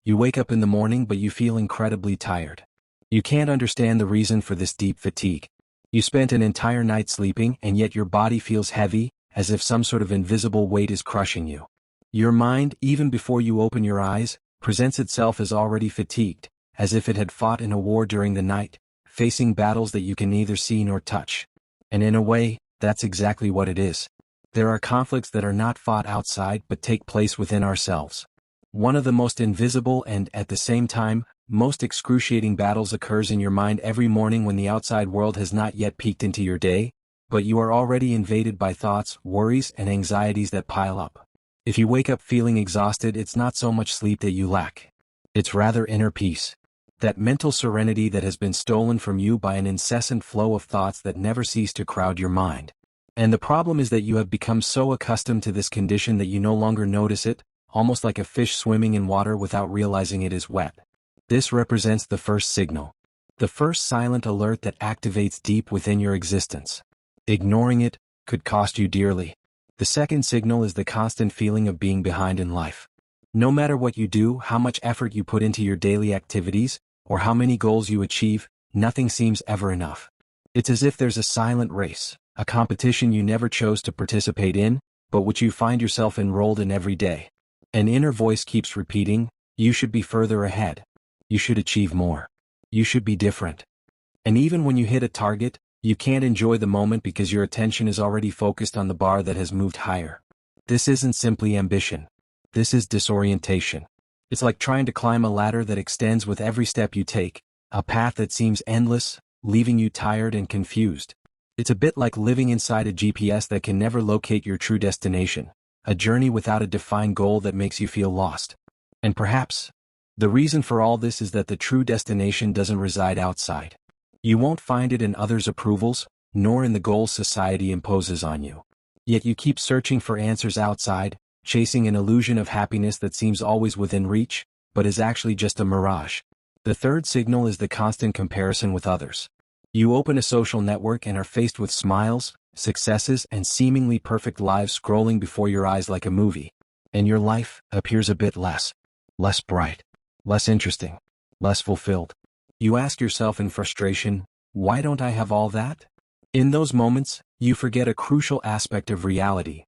You wake up in the morning but you feel incredibly tired. You can't understand the reason for this deep fatigue. You spent an entire night sleeping and yet your body feels heavy, as if some sort of invisible weight is crushing you. Your mind, even before you open your eyes, presents itself as already fatigued, as if it had fought in a war during the night, facing battles that you can neither see nor touch. And in a way, that's exactly what it is. There are conflicts that are not fought outside but take place within ourselves. One of the most invisible and, at the same time, most excruciating battles occurs in your mind every morning when the outside world has not yet peeked into your day, but you are already invaded by thoughts, worries, and anxieties that pile up. If you wake up feeling exhausted, it's not so much sleep that you lack. It's rather inner peace. That mental serenity that has been stolen from you by an incessant flow of thoughts that never cease to crowd your mind. And the problem is that you have become so accustomed to this condition that you no longer notice it, almost like a fish swimming in water without realizing it is wet. This represents the first signal. The first silent alert that activates deep within your existence. Ignoring it could cost you dearly. The second signal is the constant feeling of being behind in life. No matter what you do, how much effort you put into your daily activities, or how many goals you achieve, nothing seems ever enough. It's as if there's a silent race, a competition you never chose to participate in, but which you find yourself enrolled in every day. An inner voice keeps repeating, you should be further ahead. You should achieve more. You should be different. And even when you hit a target, you can't enjoy the moment because your attention is already focused on the bar that has moved higher. This isn't simply ambition. This is disorientation. It's like trying to climb a ladder that extends with every step you take, a path that seems endless, leaving you tired and confused. It's a bit like living inside a GPS that can never locate your true destination, a journey without a defined goal that makes you feel lost. And perhaps, the reason for all this is that the true destination doesn't reside outside. You won't find it in others' approvals, nor in the goals society imposes on you. Yet you keep searching for answers outside, chasing an illusion of happiness that seems always within reach, but is actually just a mirage. The third signal is the constant comparison with others. You open a social network and are faced with smiles, successes, and seemingly perfect lives scrolling before your eyes like a movie. And your life appears a bit less bright, less interesting, less fulfilled. You ask yourself in frustration, why don't I have all that? In those moments, you forget a crucial aspect of reality.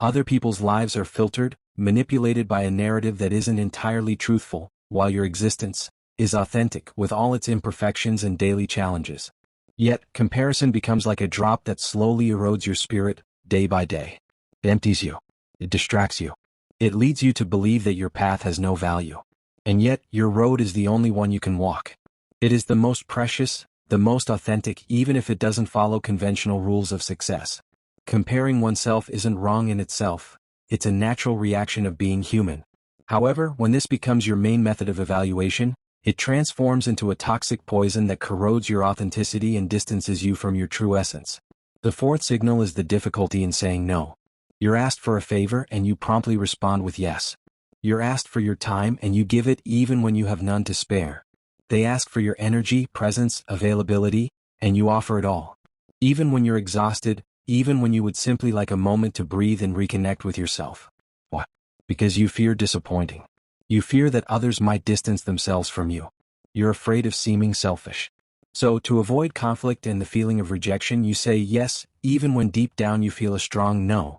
Other people's lives are filtered, manipulated by a narrative that isn't entirely truthful, while your existence is authentic with all its imperfections and daily challenges. Yet, comparison becomes like a drop that slowly erodes your spirit, day by day. It empties you. It distracts you. It leads you to believe that your path has no value. And yet, your road is the only one you can walk. It is the most precious, the most authentic, even if it doesn't follow conventional rules of success. Comparing oneself isn't wrong in itself. It's a natural reaction of being human. However, when this becomes your main method of evaluation, it transforms into a toxic poison that corrodes your authenticity and distances you from your true essence. The fourth signal is the difficulty in saying no. You're asked for a favor and you promptly respond with yes. You're asked for your time and you give it even when you have none to spare. They ask for your energy, presence, availability, and you offer it all. Even when you're exhausted, even when you would simply like a moment to breathe and reconnect with yourself. Why? Because you fear disappointing. You fear that others might distance themselves from you. You're afraid of seeming selfish. So, to avoid conflict and the feeling of rejection, you say yes, even when deep down you feel a strong no.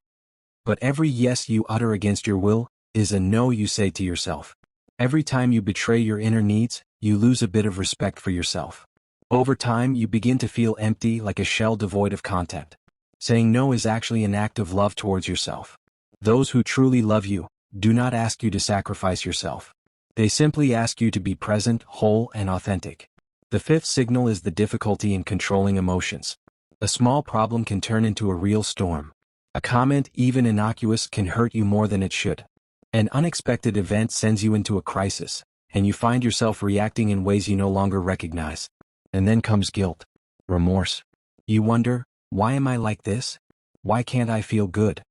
But every yes you utter against your will is a no you say to yourself. Every time you betray your inner needs, you lose a bit of respect for yourself. Over time, you begin to feel empty, like a shell devoid of content. Saying no is actually an act of love towards yourself. Those who truly love you do not ask you to sacrifice yourself. They simply ask you to be present, whole, and authentic. The fifth signal is the difficulty in controlling emotions. A small problem can turn into a real storm. A comment, even innocuous, can hurt you more than it should. An unexpected event sends you into a crisis, and you find yourself reacting in ways you no longer recognize. And then comes guilt, remorse. You wonder, why am I like this? Why can't I feel good?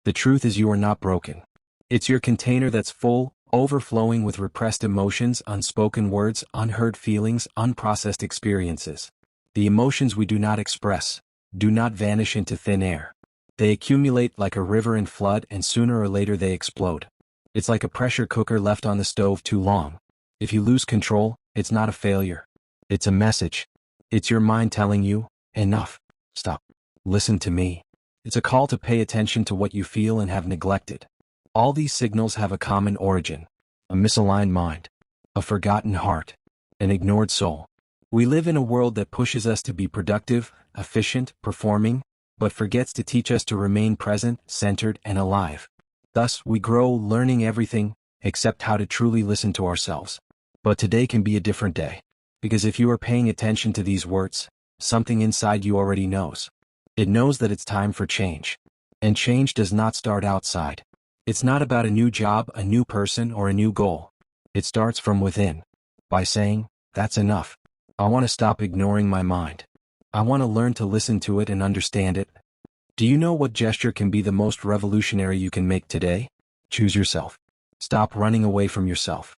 The truth is you are not broken. It's your container that's full, overflowing with repressed emotions, unspoken words, unheard feelings, unprocessed experiences. The emotions we do not express do not vanish into thin air. They accumulate like a river in flood, and sooner or later they explode. It's like a pressure cooker left on the stove too long. If you lose control, it's not a failure. It's a message. It's your mind telling you, enough. Stop. Listen to me. It's a call to pay attention to what you feel and have neglected. All these signals have a common origin: a misaligned mind, a forgotten heart, an ignored soul. We live in a world that pushes us to be productive, efficient, performing, but forgets to teach us to remain present, centered, and alive. Thus, we grow learning everything except how to truly listen to ourselves. But today can be a different day. Because if you are paying attention to these words, something inside you already knows. It knows that it's time for change. And change does not start outside. It's not about a new job, a new person, or a new goal. It starts from within. By saying, that's enough. I want to stop ignoring my mind. I want to learn to listen to it and understand it. Do you know what gesture can be the most revolutionary you can make today? Choose yourself. Stop running away from yourself.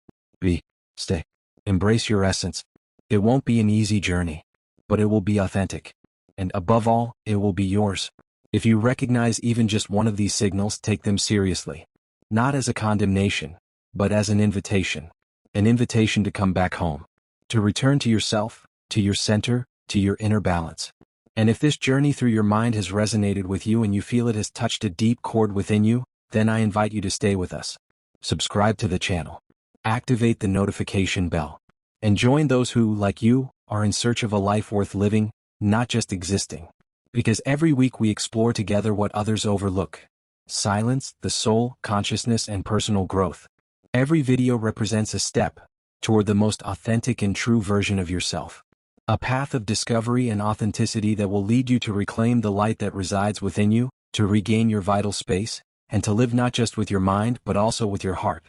Stay. Embrace your essence. It won't be an easy journey, but it will be authentic. And above all, it will be yours. If you recognize even just one of these signals, take them seriously. Not as a condemnation, but as an invitation. An invitation to come back home. To return to yourself, to your center, to your inner balance. And if this journey through your mind has resonated with you and you feel it has touched a deep chord within you, then I invite you to stay with us. Subscribe to the channel. Activate the notification bell. And join those who, like you, are in search of a life worth living, not just existing. Because every week we explore together what others overlook: silence, the soul, consciousness, and personal growth. Every video represents a step toward the most authentic and true version of yourself. A path of discovery and authenticity that will lead you to reclaim the light that resides within you, to regain your vital space, and to live not just with your mind but also with your heart.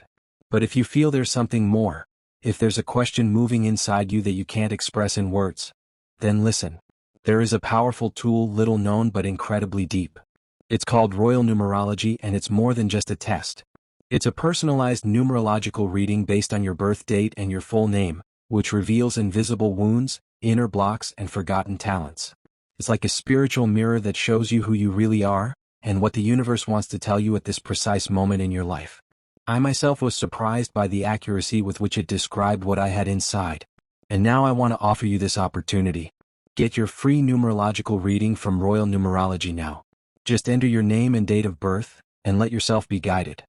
But if you feel there's something more, if there's a question moving inside you that you can't express in words, then listen. There is a powerful tool, little known but incredibly deep. It's called Royal Numerology, and it's more than just a test. It's a personalized numerological reading based on your birth date and your full name, which reveals invisible wounds, inner blocks, and forgotten talents. It's like a spiritual mirror that shows you who you really are, and what the universe wants to tell you at this precise moment in your life. I myself was surprised by the accuracy with which it described what I had inside. And now I want to offer you this opportunity. Get your free numerological reading from Royal Numerology now. Just enter your name and date of birth, and let yourself be guided.